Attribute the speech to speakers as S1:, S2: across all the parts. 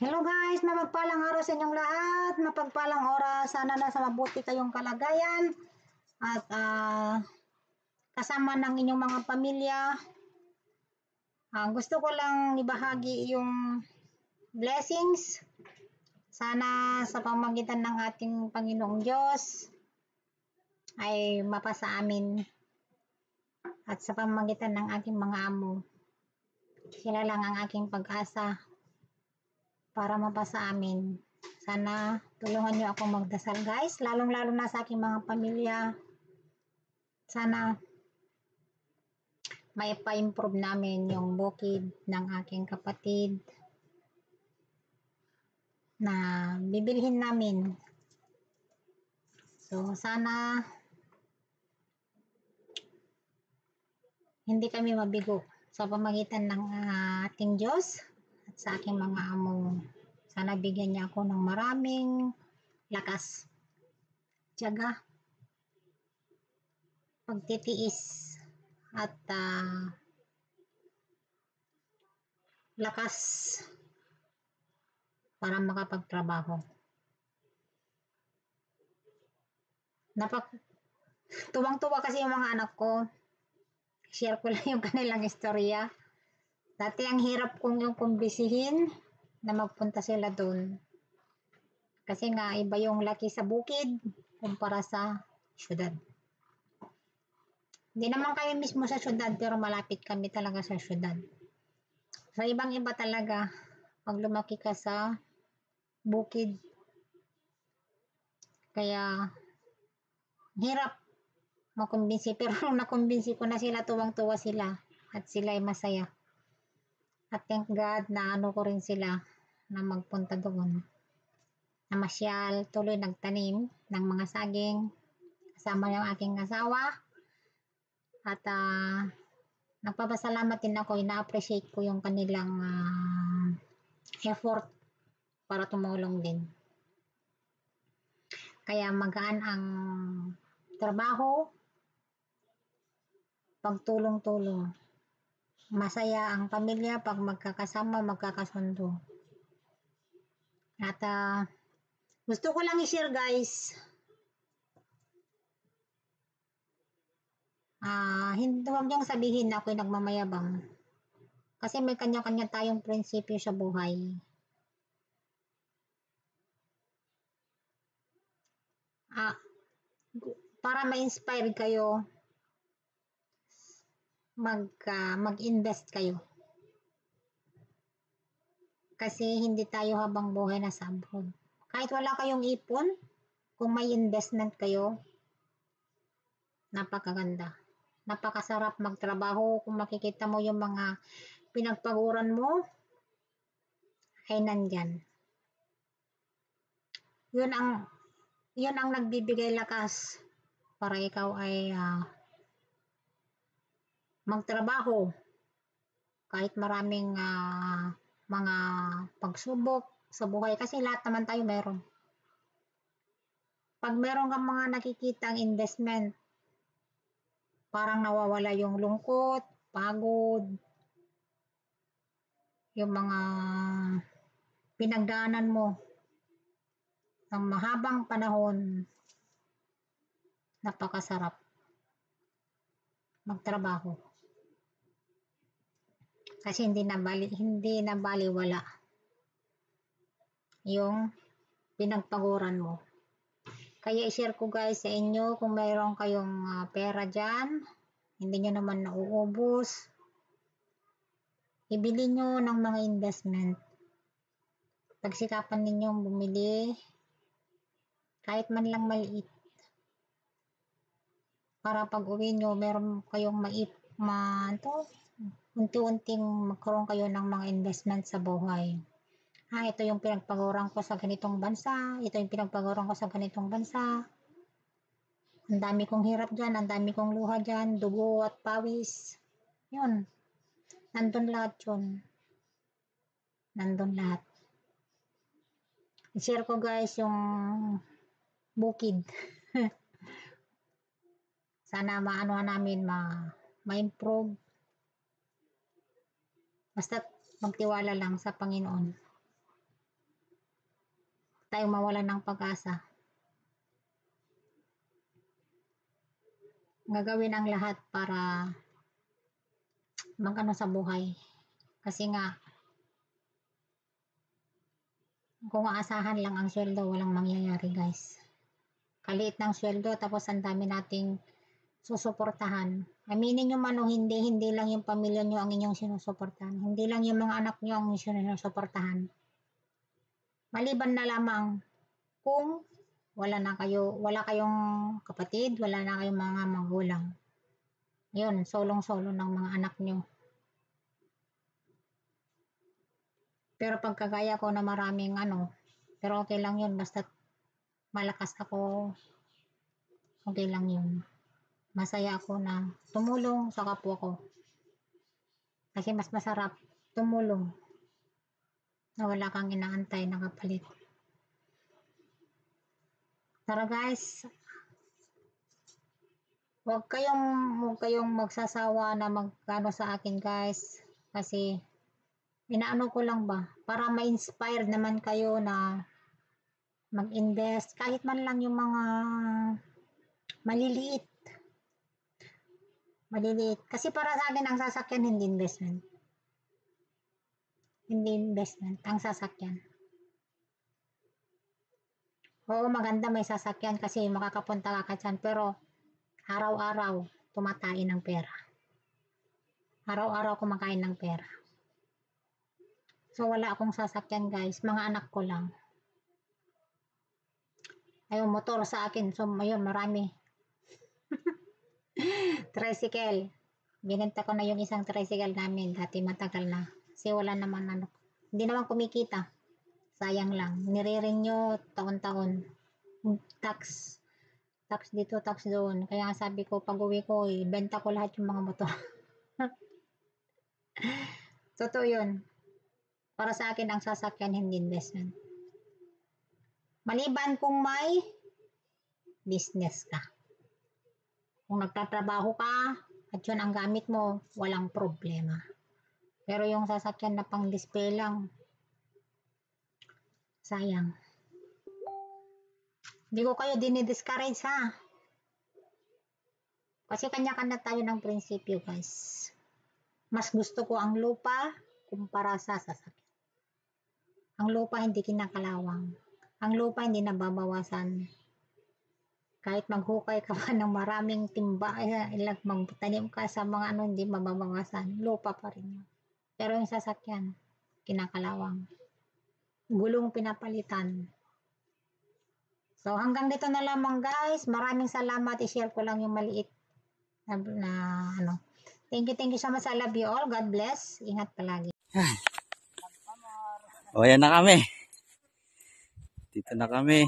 S1: Hello guys, mapagpalang araw sa inyong lahat, mapagpalang oras, sana nasa mabuti kayong kalagayan at kasama ng inyong mga pamilya. Gusto ko lang ibahagi yung blessings, sana sa pamamagitan ng ating Panginoong Diyos ay mapasa amin at sa pamamagitan ng aking mga amo. Sila lang ang aking pag-asa para mapasa amin. Sana tulungan niyo ako magdasal guys, lalong-lalo na sa aking mga pamilya. Sana may pa-improve namin yung bukid ng aking kapatid na bibilhin namin. So sana hindi kami mabigo sa pamamagitan ng ating Diyos at sa aking mga amo. Sana bigyan niya ako ng maraming lakas, tiyaga, pagtitiis at lakas para makapagtrabaho. Tuwang-tuwa kasi yung mga anak ko. Share ko lang yung kanilang istorya. Dati ang hirap kong yung kumbisihin na magpunta sila doon. Kasi nga iba yung laki sa bukid kumpara sa syudad. Hindi naman kami mismo sa syudad pero malapit kami talaga sa syudad. So ibang-iba talaga pag lumaki ka sa bukid. Kaya hirap makumbinsi, pero nung nakumbinsi ko na sila, tuwang-tuwa sila at sila ay masaya. At thank God na ano ko rin sila na magpunta doon. Namasyal, tuloy nagtanim ng mga saging kasama yung aking asawa. At nagpapasalamat din ako, ina-appreciate ko yung kanilang effort para tumulong din. Kaya magaan ang trabaho, pagtulong-tulong. Masaya ang pamilya pag magkakasama, magkakasundo. At gusto ko lang i-share guys, hindi, huwag niyong sabihin na ako'y nagmamayabang. Kasi may kanya-kanya tayong prinsipyo sa buhay. Para ma-inspire kayo, mag-invest kayo. Kasi hindi tayo habang buhay nasa abroad. Kahit wala kayong ipon, kung may investment kayo, napakaganda. Napakasarap magtrabaho. Kung makikita mo yung mga pinagpaguran mo, ay nandyan. Yun ang nagbibigay lakas para ikaw ay magtrabaho kahit maraming mga pagsubok sa buhay, kasi lahat naman tayo meron. Pag meron kang mga nakikitang investment, parang nawawala yung lungkot, pagod, yung mga pinagdaanan mo ng mahabang panahon. Napakasarap magtrabaho. Kasi hindi na baliwala yung pinagpaguran mo. Kaya i-share ko guys sa inyo, kung mayroon kayong pera dyan, hindi nyo naman nauubos, ibili nyo ng mga investment. Pagsikapan ninyong bumili, kahit man lang maliit, para pag uwi nyo, meron kayong unti-unting magkaroon kayo ng mga investment sa buhay. Ito yung pinagpaguran ko sa ganitong bansa, ito yung pinagpaguran ko sa ganitong bansa. Ang dami kong hirap dyan, ang dami kong luha dyan, dugo at pawis. Yun. Nandun lahat yun. Nandun lahat. I-share ko guys yung bukid. Sana maano namin ma-improve. Basta magtiwala lang sa Panginoon. tayong mawalan ng pag-asa. Gagawin ang lahat para magano sa buhay. Kasi nga, kung aasahan lang ang sweldo, walang mangyayari guys. Kaliit ng sweldo, tapos ang dami nating susuportahan. Aminin nyo man o hindi, hindi lang yung pamilya nyo ang inyong sinusuportahan. Hindi lang yung mga anak nyo ang sinusuportahan. Maliban na lamang kung wala kayong kapatid, wala na kayong mga magulang. Yun, solong-solo ng mga anak nyo. Pero pagkagaya ko na maraming pero okay lang yun, basta malakas ako, okay lang yun. Masaya ako na tumulong sa kapwa ko. Kasi mas masarap tumulong na wala kang inaantay na kapalit. Tara guys, huwag kayong magsasawa na magkano sa akin guys, kasi inaano ko lang ba para ma-inspire naman kayo na mag-invest kahit man lang yung mga maliliit. Kasi para sa akin ang sasakyan hindi investment ang sasakyan. Oo, maganda may sasakyan kasi makakapunta ka dyan, pero araw-araw tumatain ng pera. Araw-araw kumakain ng pera. So wala akong sasakyan guys, mga anak ko lang. Ayun, motor sa akin, so ayun, marami. Tricycle, binenta ko na yung isang tricycle namin, dati matagal na. Kasi wala naman hindi naman kumikita. Sayang lang, nire-renew taon-taon. Tax dito, tax doon. Kaya sabi ko, pag uwi ko, benta ko lahat yung mga motor. Totoo yun. Para sa akin, ang sasakyan hindi investment. Maliban kung may business ka. Kung nagtatrabaho ka, at yun ang gamit mo, walang problema. Pero yung sasakyan na pang display lang, sayang. Hindi ko kayo dinidiscourage ha. Kasi kanya-kanya tayo ng prinsipyo guys. Mas gusto ko ang lupa kumpara sa sasakyan. Ang lupa hindi kinakalawang. Ang lupa hindi nababawasan. Kahit maghukay ka pa ng maraming timba, magtanim ka sa mga hindi mababawasan. Lupa pa rin yun. Pero yung sasakyan, kinakalawang. Gulong pinapalitan. So hanggang dito na lamang guys. Maraming salamat. I-share ko lang yung maliit na Thank you so much. I love you all. God bless. Ingat palagi.
S2: O, ayan na kami. Dito na kami.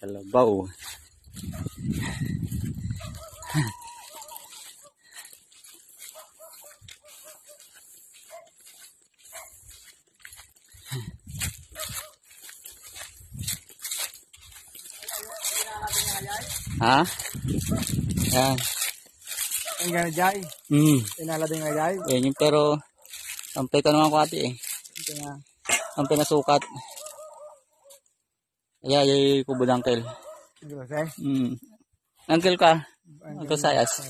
S2: Kalabaw. Ha? Yan.
S3: Ang gana jay. Inala din nga jay.
S2: Yan yung pero ang peka naman ko ate eh.
S3: Ito nga.
S2: Ang pinasukat. Ay kubod uncle.
S3: Hindi ba say?
S2: Uncle ka. Uncle Sayas.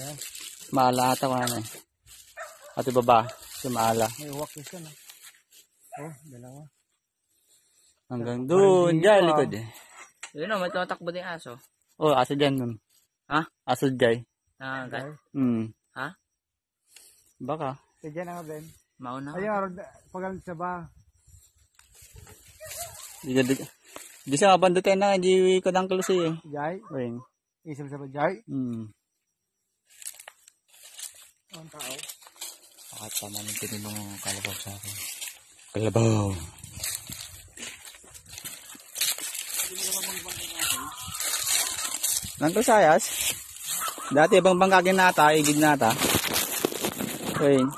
S2: Maala ata ko na eh. Ate baba. Si Maala.
S3: May uwak isa na. Oh, dalawa.
S2: Hanggang doon. Diyan likod eh.
S4: Yun o, may tumatakbo din aso.
S2: Oh, aso dyan nun.
S4: Ha?
S2: Aso dyan.
S4: Ah,
S3: Okay.
S4: Ha?
S2: Baka.
S3: Sige na nga Ben.
S4: Mauna.
S3: Ayun, pagalit sa ba?
S2: Di sa abandutin na. Di ko dang kalusi eh.
S3: Jay.
S2: Ring.
S3: Isang sa ba jay? Ang tao.
S2: Bakit pa namin tinulong ang kalabaw sa akin. Kalabaw. Nangko Sayas. Dati ibang bangkagin nata, igid nata. Ring.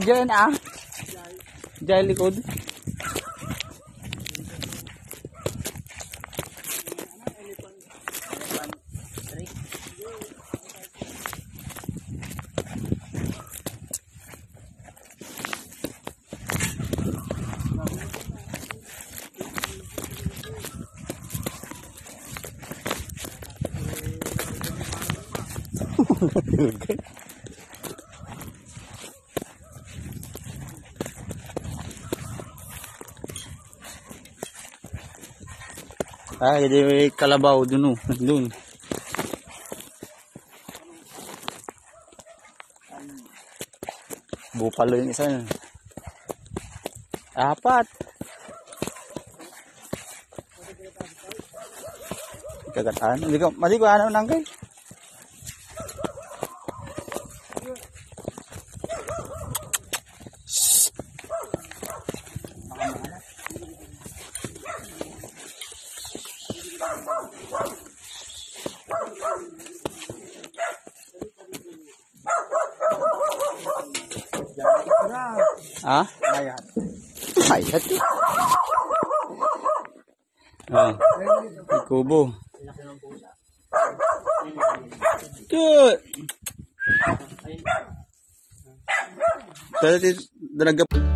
S2: Diyan ah. Diyan likod. Jadi may kalabaw dun, dun. Bupalo yung isa. Apat. Kagataan. Mali ko ano nang kay. Ah?
S3: Ayat.
S2: Ayat. Ah, may kubo. Good. Dito,